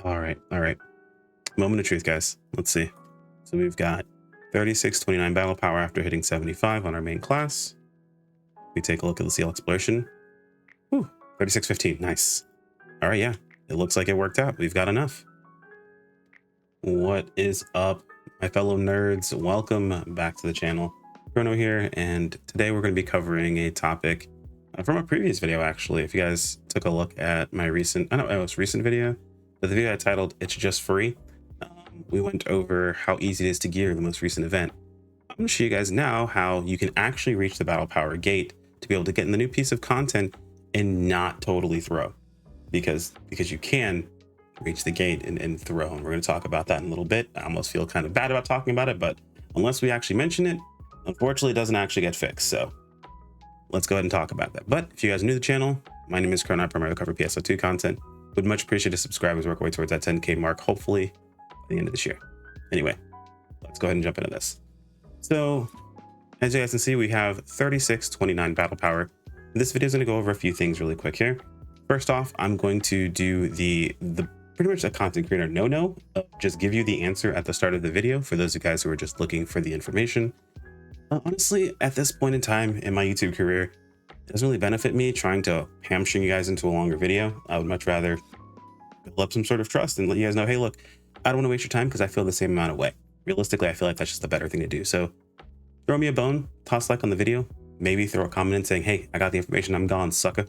All right. Moment of truth, guys. Let's see. So we've got 3629 battle power after hitting 75 on our main class. We take a look at the Leciel exploration. Ooh, 3615. Nice. All right, yeah. It looks like it worked out. We've got enough. What is up, my fellow nerds? Welcome back to the channel. Chrono here, and today we're going to be covering a topic from a previous video, actually. If you guys took a look at my recent video, but the video I titled "It's Just Free," we went over how easy it is to gear the most recent event. I'm going to show you guys now how you can actually reach the battle power gate to be able to get in the new piece of content and not totally throw, because you can reach the gate and throw, and we're going to talk about that in a little bit. I almost feel kind of bad about talking about it, but unless we actually mention it, unfortunately it doesn't actually get fixed. So let's go ahead and talk about that. But if you guys are new to the channel, my name is Chrono. I primarily cover PSO2 content. Would much appreciate a subscribe as we work our way towards that 10K mark, hopefully by the end of this year. Anyway, let's go ahead and jump into this. So as you guys can see, we have 3629 battle power. This video is going to go over a few things really quick here. First off, I'm going to do the pretty much a content creator no-no, just give you the answer at the start of the video for those of you guys who are just looking for the information. Honestly, at this point in time in my YouTube career, it doesn't really benefit me trying to hamstring you guys into a longer video. I would much rather build up some sort of trust and let you guys know, hey, look, I don't want to waste your time because I feel the same amount of way. Realistically, I feel like that's just the better thing to do. So throw me a bone, toss a like on the video, maybe throw a comment in saying, hey, I got the information, I'm gone, sucker.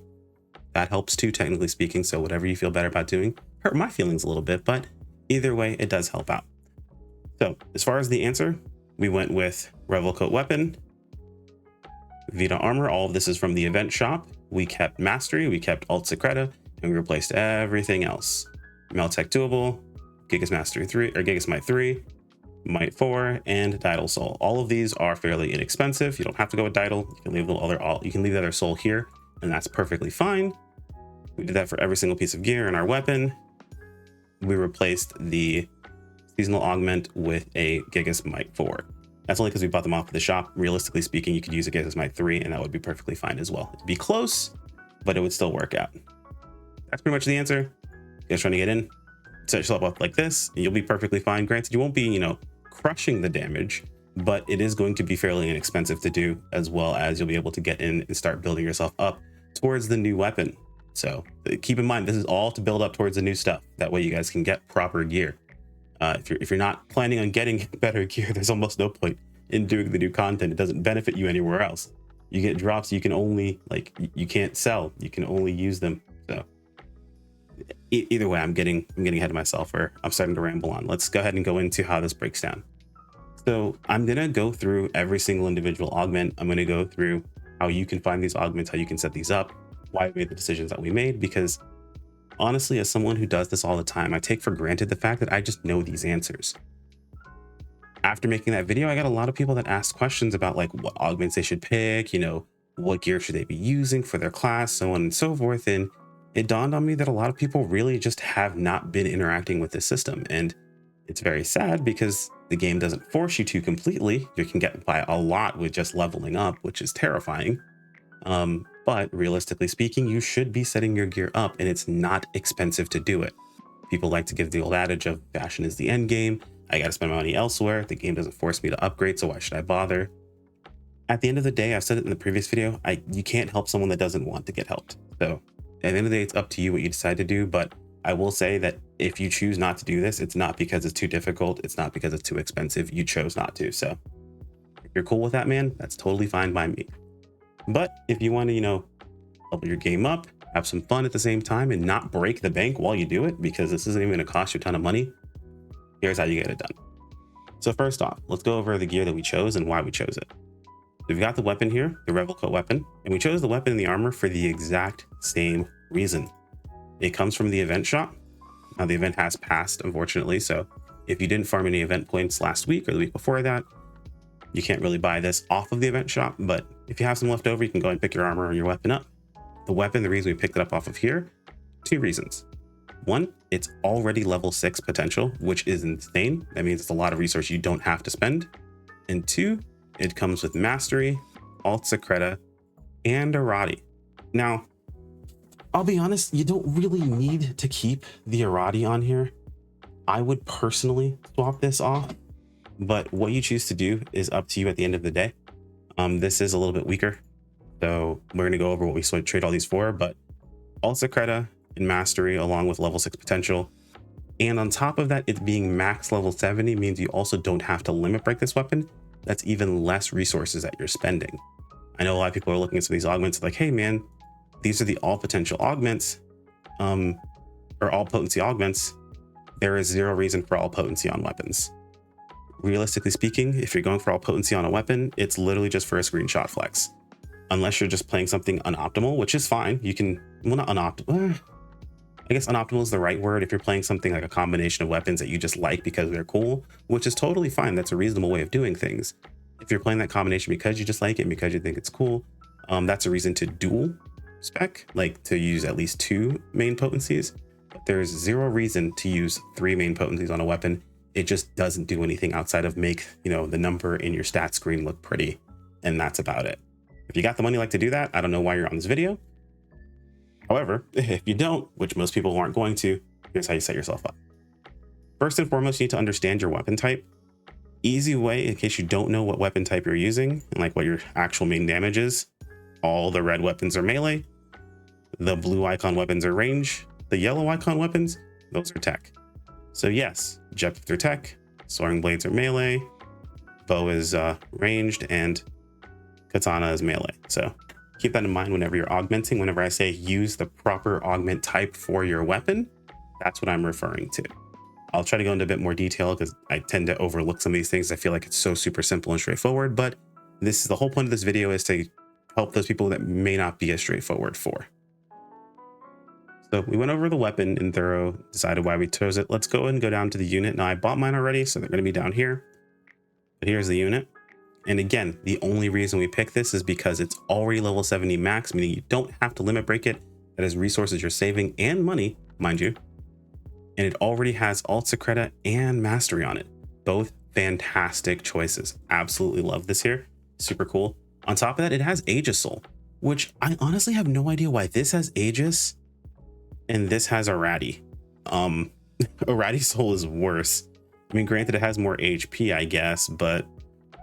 That helps too, technically speaking. So whatever you feel better about doing, hurt my feelings a little bit, but either way, it does help out. So as far as the answer, we went with Revel Coat Weapon, Vita Armor. All of this is from the event shop. We kept Mastery, we kept Alt Secreta, and we replaced everything else. Meltech Doable, Gigas Mastery 3, or Gigas Might 3, Might 4, and Didal Soul. All of these are fairly inexpensive. You don't have to go with Didal. You can leave the other soul here, and that's perfectly fine. We did that for every single piece of gear in our weapon. We replaced the seasonal augment with a Gigas Might 4. That's only because we bought them off of the shop. Realistically speaking, you could use a Gigas Might 3 and that would be perfectly fine as well. It'd be close, but it would still work out. That's pretty much the answer. You guys trying to get in, set yourself up like this, and you'll be perfectly fine. Granted, you won't be, crushing the damage, but it is going to be fairly inexpensive to do, as well as you'll be able to get in and start building yourself up towards the new weapon. So keep in mind, this is all to build up towards the new stuff. That way you guys can get proper gear. If you're not planning on getting better gear, there's almost no point in doing the new content. It doesn't benefit you anywhere else. You get drops you can only, you can't sell. You can only use them. So either way, I'm getting ahead of myself, or I'm starting to ramble on. Let's go ahead and go into how this breaks down. So I'm going to go through every single individual augment. I'm going to go through how you can find these augments, how you can set these up, why we made the decisions that we made, because honestly, as someone who does this all the time, I take for granted the fact that I just know these answers. After making that video, I got a lot of people that asked questions about what augments they should pick, what gear should they be using for their class, so on and so forth. And it dawned on me that a lot of people really just have not been interacting with this system. And it's very sad because the game doesn't force you to completely. You can get by a lot with just leveling up, which is terrifying. But realistically speaking, you should be setting your gear up, and it's not expensive to do it. People like to give the old adage of fashion is the end game. I got to spend my money elsewhere. The game doesn't force me to upgrade, so why should I bother? At the end of the day, I've said it in the previous video, you can't help someone that doesn't want to get helped. So at the end of the day, it's up to you what you decide to do. But I will say that if you choose not to do this, it's not because it's too difficult. It's not because it's too expensive. You chose not to. So if you're cool with that, man, that's totally fine by me. But if you want to, level your game up, have some fun at the same time, and not break the bank while you do it, because this isn't even going to cost you a ton of money, here's how you get it done. So first off, let's go over the gear that we chose and why we chose it. We've got the weapon here, the Revel Coat Weapon, and we chose the weapon and the armor for the exact same reason. It comes from the event shop. Now the event has passed, unfortunately, so if you didn't farm any event points last week or the week before that, you can't really buy this off of the event shop. But if you have some left over, you can go and pick your armor or your weapon up. The weapon, the reason we picked it up off of here, 2 reasons. One, it's already level 6 potential, which is insane. That means it's a lot of resource you don't have to spend. And 2, it comes with Mastery, Alt Secreta, and Arati. Now, I'll be honest, you don't really need to keep the Arati on here. I would personally swap this off, but what you choose to do is up to you at the end of the day. This is a little bit weaker, so we're going to go over what we sort of trade all these for, but alt secreta and mastery along with level 6 potential. And on top of that, it being max level 70 means you also don't have to limit break this weapon. That's even less resources that you're spending. I know a lot of people are looking at some of these augments like, hey man, these are the all potential augments, or all potency augments. There is zero reason for all potency on weapons. Realistically speaking, if you're going for all potency on a weapon, it's literally just for a screenshot flex. Unless you're just playing something unoptimal, which is fine. You can, well, not unoptimal. I guess unoptimal is the right word. If you're playing something like a combination of weapons that you just like because they're cool, which is totally fine. That's a reasonable way of doing things. If you're playing that combination because you just like it and because you think it's cool, that's a reason to dual spec, like to use at least 2 main potencies. But there's zero reason to use 3 main potencies on a weapon. It just doesn't do anything outside of make, the number in your stat screen look pretty. And that's about it. If you got the money like to do that, I don't know why you're on this video. However, if you don't, which most people aren't going to, here's how you set yourself up. First and foremost, you need to understand your weapon type. Easy way, in case you don't know what weapon type you're using and like what your actual main damage is. All the red weapons are melee. The blue icon weapons are range. The yellow icon weapons, those are tech. So yes, Jet are tech, soaring blades are melee, bow is ranged, and katana is melee. So keep that in mind whenever you're augmenting. Whenever I say use the proper augment type for your weapon, that's what I'm referring to. I'll try to go into a bit more detail because I tend to overlook some of these things. I feel like it's so super simple and straightforward, but this is the whole point of this video, is to help those people that may not be as straightforward for. So we went over the weapon in thorough, decided why we chose it. Let's go ahead and go down to the unit. Now I bought mine already, so they're going to be down here, but here's the unit. And again, the only reason we pick this is because it's already level 70 max, meaning you don't have to limit break it. That is resources you're saving and money, mind you. And it already has alt secreta and mastery on it. Both fantastic choices. Absolutely love this here. Super cool. On top of that, it has Aegis Soul, which I honestly have no idea why this has Aegis and this has Arati. Arati Soul is worse. I mean, granted, it has more HP, I guess, but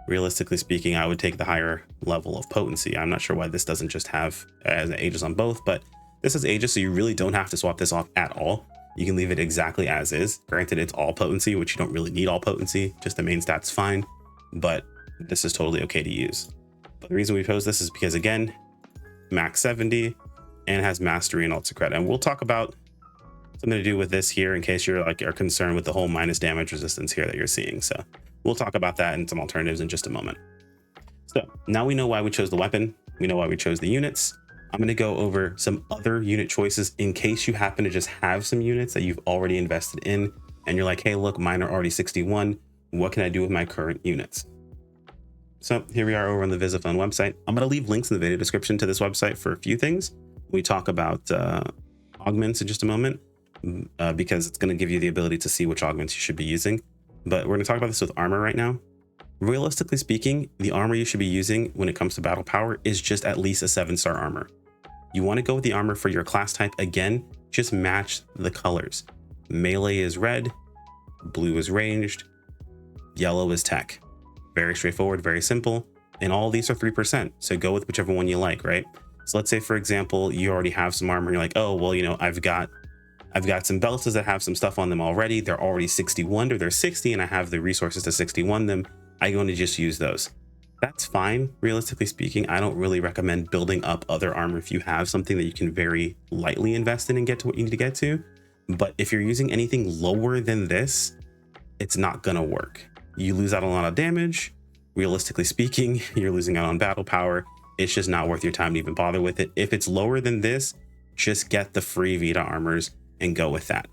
realistically speaking, I would take the higher level of potency. I'm not sure why this doesn't just have as an Aegis on both, but this has Aegis, so you really don't have to swap this off at all. You can leave it exactly as is. Granted, it's all potency, which you don't really need all potency. Just the main stat's fine, but this is totally okay to use. But the reason we chose this is because, again, max 70 and has mastery and alt secreta. And we'll talk about something to do with this here in case you're are concerned with the whole minus damage resistance here that you're seeing. So we'll talk about that and some alternatives in just a moment. So now we know why we chose the weapon. We know why we chose the units. I'm going to go over some other unit choices in case you happen to just have some units that you've already invested in and you're like, hey, look, mine are already 61. What can I do with my current units? So here we are over on the Visifone website. I'm going to leave links in the video description to this website for a few things. We talk about augments in just a moment because it's going to give you the ability to see which augments you should be using. But we're going to talk about this with armor right now. Realistically speaking, the armor you should be using when it comes to battle power is just at least a 7-star armor. You want to go with the armor for your class type. Again, just match the colors. Melee is red, blue is ranged, yellow is tech. Very straightforward, very simple. And all these are 3%. So go with whichever one you like, right? So let's say, for example, you already have some armor. You're like, oh, well, I've got some belts that have some stuff on them already. They're already 61 or they're 60 and I have the resources to 61 them. I'm going to just use those. That's fine. Realistically speaking, I don't really recommend building up other armor if you have something that you can very lightly invest in and get to what you need to get to. But if you're using anything lower than this, it's not going to work. You lose out on a lot of damage. Realistically speaking, you're losing out on battle power. It's just not worth your time to even bother with it. If it's lower than this, just get the free Vita armors and go with that.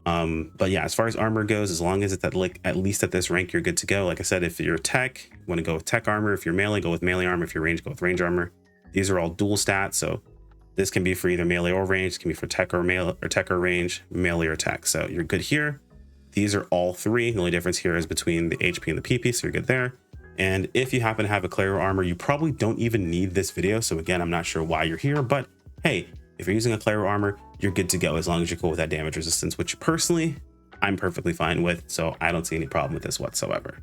But yeah, as far as armor goes, as long as it's at least at this rank, you're good to go. Like I said, if you're tech, you want to go with tech armor. If you're melee, go with melee armor. If you're range, go with range armor. These are all dual stats, so this can be for either melee or range. It can be for tech or melee, or tech or range, melee or tech. So you're good here. These are all 3. The only difference here is between the HP and the PP, so you're good there. And if you happen to have a Claro armor, you probably don't even need this video. So again, I'm not sure why you're here, but hey, if you're using a Claro armor, you're good to go as long as you're cool with that damage resistance, which personally, I'm perfectly fine with, so I don't see any problem with this whatsoever.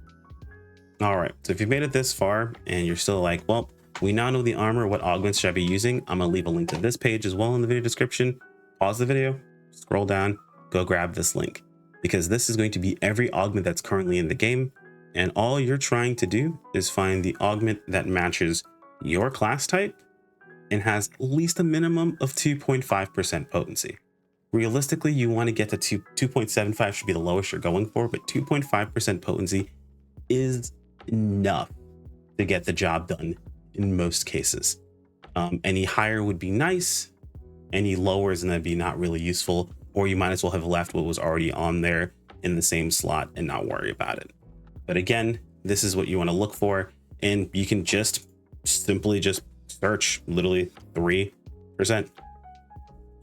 All right, so if you've made it this far and you're still like, well, we now know the armor, what augments should I be using? I'm gonna leave a link to this page as well in the video description. Pause the video, scroll down, go grab this link, because this is going to be every augment that's currently in the game. And all you're trying to do is find the augment that matches your class type and has at least a minimum of 2.5% potency. Realistically, you want to get to 2.75 should be the lowest you're going for, but 2.5% potency is enough to get the job done in most cases. Any higher would be nice, any lower is going to be not really useful, or you might as well have left what was already on there in the same slot and not worry about it. But again, this is what you want to look for, and you can just simply just search literally 3%.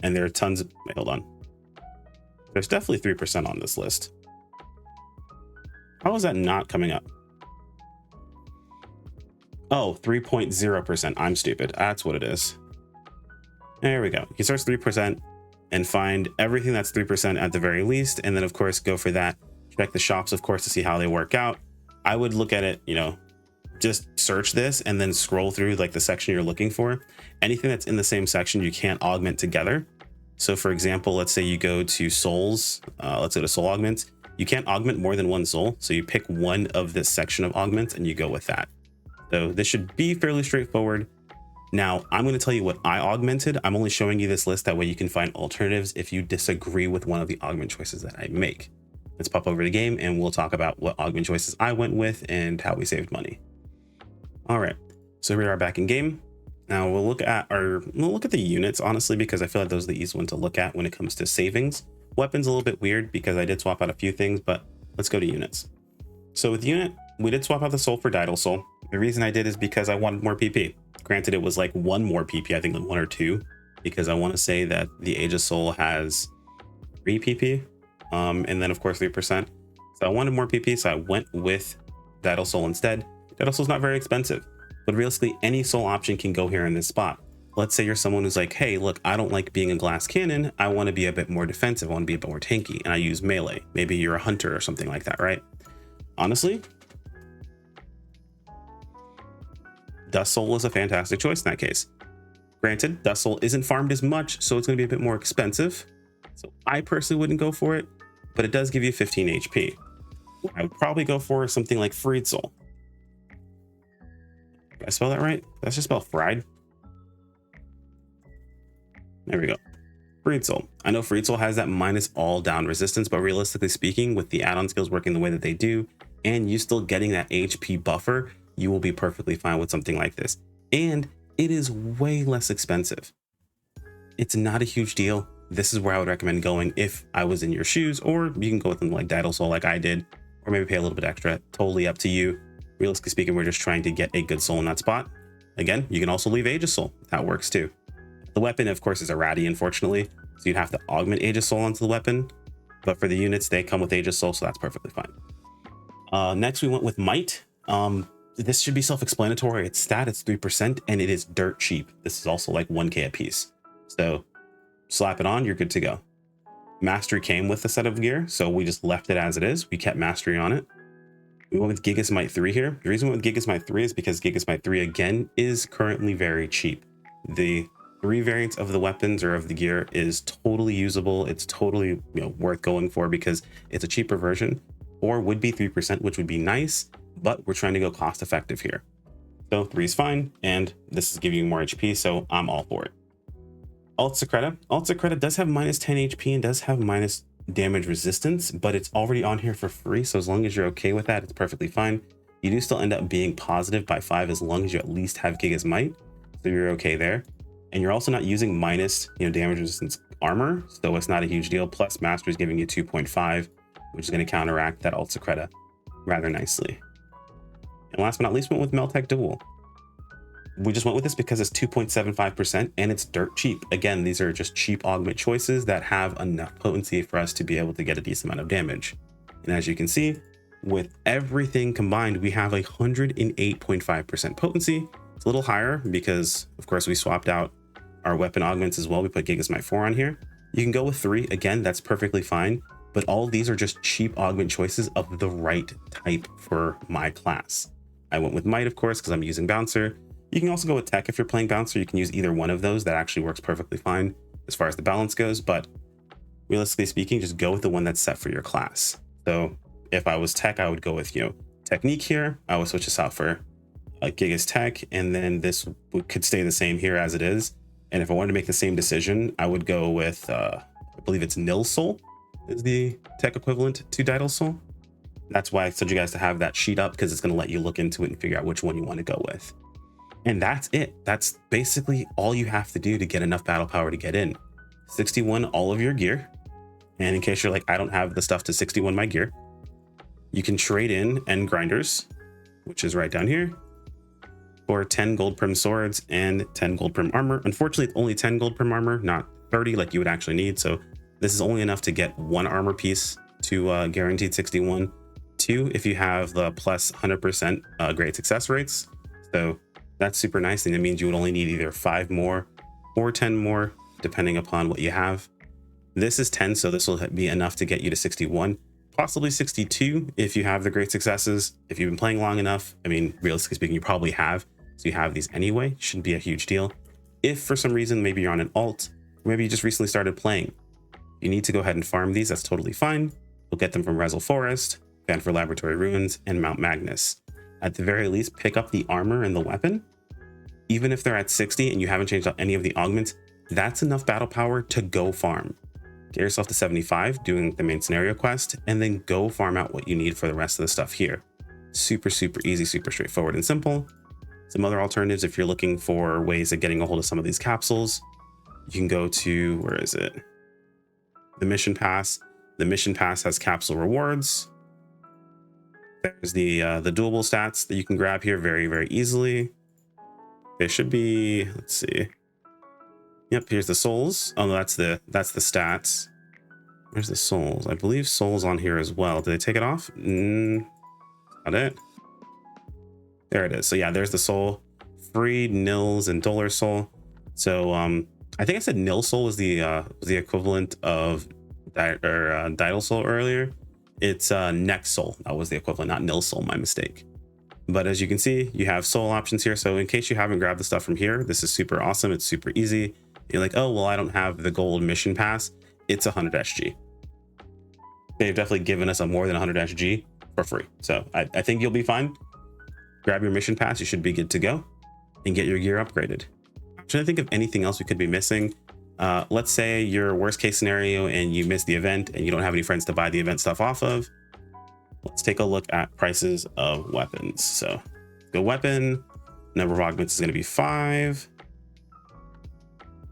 And there are tons of, wait, hold on. There's definitely 3% on this list. How is that not coming up? Oh, 3.0%. I'm stupid. That's what it is. There we go. You search 3% and find everything that's 3% at the very least. And then of course, go for that. Check the shops, of course, to see how they work out. I would look at it, you know, just search this and then scroll through like the section you're looking for. Anything that's in the same section, you can't augment together. So for example, let's say you go to souls, let's go to soul augments. You can't augment more than one soul. So you pick one of this section of augments and you go with that. So this should be fairly straightforward. Now I'm going to tell you what I augmented. I'm only showing you this list. That way you can find alternatives if you disagree with one of the augment choices that I make. Let's pop over the game and we'll talk about what augment choices I went with and how we saved money. All right, so we are back in game. Now we'll look at the units, honestly, because I feel like those are the easy ones to look at when it comes to savings. Weapons a little bit weird because I did swap out a few things, but let's go to units. So with unit, we did swap out the soul for Didal Soul. The reason I did is because I wanted more PP. Granted, it was like one more PP, I think like 1 or 2, because I want to say that the Age of Soul has 3 PP, and then of course 3%. So I wanted more PP, so I went with Didal Soul instead. Didal Soul's not very expensive, but realistically, any soul option can go here in this spot. Let's say you're someone who's like, hey, look, I don't like being a glass cannon. I want to be a bit more defensive. I want to be a bit more tanky, and I use melee. Maybe you're a hunter or something like that, right? Honestly, Dust Soul is a fantastic choice in that case. Granted, Dust Soul isn't farmed as much, so it's going to be a bit more expensive. So I personally wouldn't go for it, but it does give you 15 HP. I would probably go for something like Freed Soul. Did I spell that right? That's just spell fried. There we go. Freed Soul. I know Freed Soul has that minus all down resistance, but realistically speaking, with the add-on skills working the way that they do, and you still getting that HP buffer, you will be perfectly fine with something like this. And it is way less expensive. It's not a huge deal. This is where I would recommend going if I was in your shoes, or you can go with something like Didal Soul like I did, or maybe pay a little bit extra. Totally up to you. Realistically speaking, we're just trying to get a good soul in that spot. Again, you can also leave Age of Soul. That works too. The weapon, of course, is a ratty, unfortunately. So you'd have to augment Age of Soul onto the weapon. But for the units, they come with Age of Soul, so that's perfectly fine. Next, we went with Might. This should be self-explanatory. Its stat, it's 3%, and it is dirt cheap. This is also like 1K a piece. So slap it on, you're good to go. Mastery came with a set of gear, so we just left it as it is. We kept Mastery on it. We went with Gigas Might 3 here. The reason we went with Gigas Might 3 is because Gigas Might 3, again, is currently very cheap. The 3 variants of the weapons or of the gear is totally usable. It's totally, worth going for because it's a cheaper version, or would be 3%, which would be nice, but we're trying to go cost effective here. So 3 is fine, and this is giving you more HP, so I'm all for it. Alt Secreta. Alt Secreta does have minus 10 HP and does have minus damage resistance, but it's already on here for free, so as long as you're okay with that, it's perfectly fine. You do still end up being positive by 5 as long as you at least have Gigas Might, so you're okay there. And you're also not using minus damage resistance armor, so it's not a huge deal. Plus Master is giving you 2.5, which is going to counteract that Alt Secreta rather nicely. And last but not least, we went with Meltech Duel. We just went with this because it's 2.75% and it's dirt cheap. Again, these are just cheap augment choices that have enough potency for us to be able to get a decent amount of damage. And as you can see, with everything combined, we have 108.5% potency. It's a little higher because, of course, we swapped out our weapon augments as well. We put Gigas Might 4 on here. You can go with 3. Again, that's perfectly fine. but all of these are just cheap augment choices of the right type for my class. I went with Might, of course, because I'm using Bouncer. You can also go with Tech if you're playing Bouncer. You can use either one of those. That actually works perfectly fine as far as the balance goes, but realistically speaking, just go with the one that's set for your class. So if I was Tech, I would go with, Technique here. I would switch this out for Gigas Tech, and then this could stay the same here as it is. And if I wanted to make the same decision, I would go with, I believe it's Nil Soul is the tech equivalent to Didal Soul. That's why I said you guys to have that sheet up, because it's going to let you look into it and figure out which one you want to go with. And that's it. That's basically all you have to do to get enough battle power to get in. 61 all of your gear. And in case you're like, I don't have the stuff to 61 my gear, you can trade in end grinders, which is right down here, for 10 gold prim swords and 10 gold prim armor. Unfortunately, it's only 10 gold prim armor, not 30 like you would actually need. So this is only enough to get one armor piece to guaranteed 61. 2 if you have the plus 100% great success rates. So that's super nice. And it means you would only need either 5 more or 10 more, depending upon what you have. This is 10, so this will be enough to get you to 61, possibly 62 if you have the great successes. If you've been playing long enough, I mean, realistically speaking, you probably have. So you have these anyway, shouldn't be a huge deal. If for some reason, maybe you're on an alt, or maybe you just recently started playing, you need to go ahead and farm these. That's totally fine. You'll get them from Rezel Forest, Banford Laboratory Ruins, and Mount Magnus. At the very least, pick up the armor and the weapon. Even if they're at 60 and you haven't changed out any of the augments, that's enough battle power to go farm. Get yourself to 75 doing the main scenario quest, and then go farm out what you need for the rest of the stuff here. Super, super easy, super straightforward and simple. Some other alternatives, if you're looking for ways of getting a hold of some of these capsules, you can go to, where is it? The Mission Pass. The Mission Pass has capsule rewards. There's the doable stats that you can grab here very, very easily. They should be, let's see. Yep, here's the souls. Oh, no, that's the stats. Where's the souls? I believe souls on here as well. Did they take it off? Not it. There it is. So yeah, there's the soul. Free Nils and Dollar Soul. So I think I said Nil Soul was the equivalent of Didal Soul earlier. It's Next Soul. That was the equivalent, not Nil Soul, my mistake. But as you can see, you have soul options here. So in case you haven't grabbed the stuff from here, this is super awesome. It's super easy. You're like, oh, well, I don't have the gold mission pass. It's 100 SG. They've definitely given us a more than 100 SG for free. So I think you'll be fine. Grab your mission pass. You should be good to go and get your gear upgraded. I'm trying to think of anything else we could be missing. Let's say your worst case scenario and you miss the event and you don't have any friends to buy the event stuff off of. Let's take a look at prices of weapons. So the weapon number of augments is going to be 5.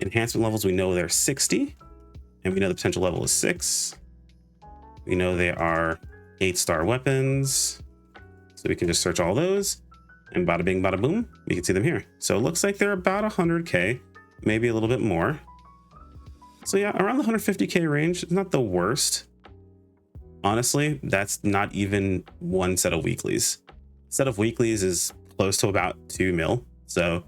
Enhancement levels, we know they're 60, and we know the potential level is 6. We know they are 8-star weapons, so we can just search all those, and bada bing, bada boom, we can see them here. So it looks like they're about 100K, maybe a little bit more. So yeah, around the 150K range. It's not the worst. Honestly, that's not even one set of weeklies. Set of weeklies is close to about 2 mil. So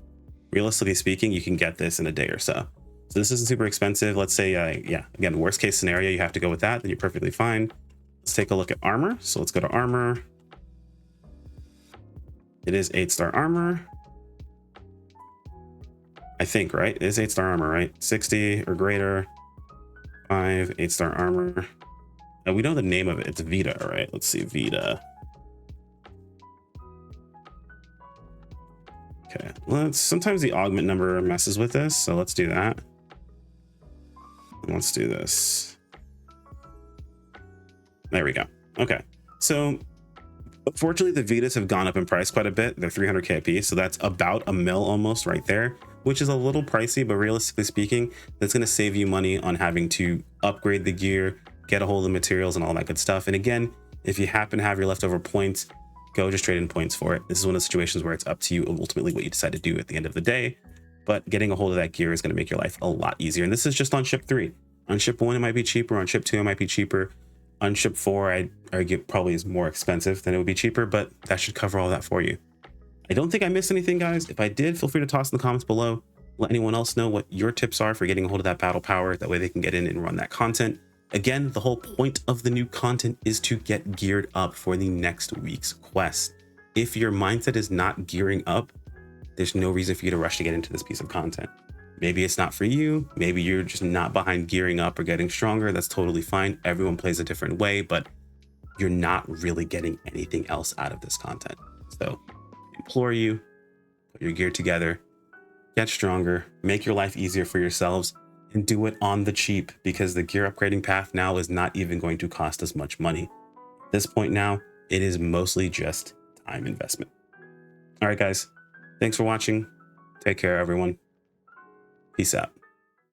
realistically speaking, you can get this in a day or so. So this isn't super expensive. Let's say, yeah, again, worst case scenario, you have to go with that, then you're perfectly fine. Let's take a look at armor. So let's go to armor. It is 8-star armor. I think, right? It is 8-star armor, right? 60 or greater. 5, 8-star armor. We know the name of it. It's Vita, right? Let's see, Vita. Okay, sometimes the augment number messes with this, so let's do that. Let's do this. There we go. Okay, so unfortunately the Vitas have gone up in price quite a bit. They're 300K a piece, so that's about a mil almost right there, which is a little pricey, but realistically speaking, that's going to save you money on having to upgrade the gear, get a hold of the materials and all that good stuff. And again, if you happen to have your leftover points, go just trade in points for it. This is one of the situations where it's up to you ultimately what you decide to do at the end of the day. But getting a hold of that gear is going to make your life a lot easier. And this is just on ship 3. On ship 1, it might be cheaper. On ship 2, it might be cheaper. On ship 4, I'd argue probably is more expensive than it would be cheaper, but that should cover all that for you. I don't think I missed anything, guys. If I did, feel free to toss in the comments below. Let anyone else know what your tips are for getting a hold of that battle power. That way they can get in and run that content Again, the whole point of the new content is to get geared up for the next week's quest. If your mindset is not gearing up, there's no reason for you to rush to get into this piece of content. Maybe it's not for you. Maybe you're just not behind gearing up or getting stronger. That's totally fine. Everyone plays a different way, but you're not really getting anything else out of this content. So I implore you, put your gear together, get stronger, make your life easier for yourselves, and do it on the cheap, because the gear upgrading path now is not even going to cost us much money. At this point now, it is mostly just time investment. All right, guys, thanks for watching. Take care, everyone. Peace out.